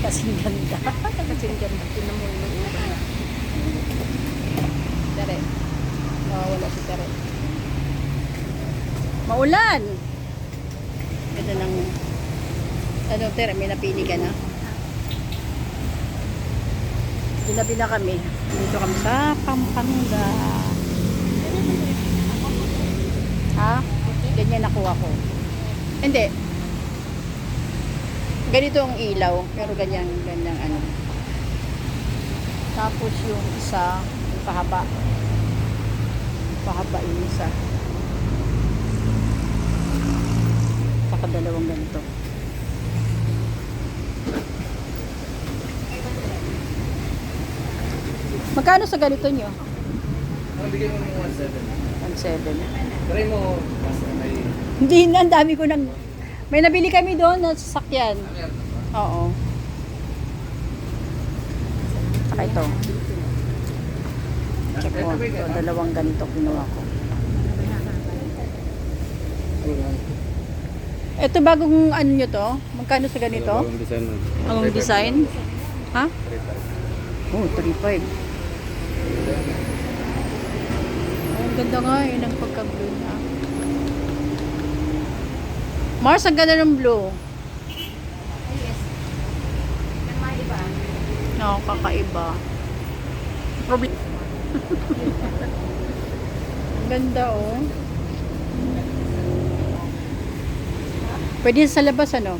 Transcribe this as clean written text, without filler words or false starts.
Kasing ganda. Kasing ganda. Tinan mo yung ulan na. Tere. Wala si Tere. Maulan. Ganda ng... Ano, Tere, may napili ka na? Ginabi na kami. Dito kami sa Pampanga. Ha? Ganyan nakuha ko. Hindi. Ganito ang ilaw. Pero ganyan ano. Tapos yung isa, yung pahaba. Pahaba yung isa. Saka dalawang ganito. Magkano sa ganito nyo? Bigyan mo ng 1.7. 1.7. Try mo, basta may... Hindi na, ang dami ko nang... May nabili kami doon na sasakyan. Oo. Saka ito. Check mo. Ito, dalawang ganito kinuha ko. Ito bagong ano nyo to? Magkano sa ganito? Bagong design mo. Bagong design? Ha? 3.5. Oh, 3.5. Oh, ang ganda nga eh, ng pagka-blue niya. Mars, ang ganda ng blue. Yes. Kakaiba. No, kakaiba. Problem. Ang ganda oh. Pwede sa labas ano?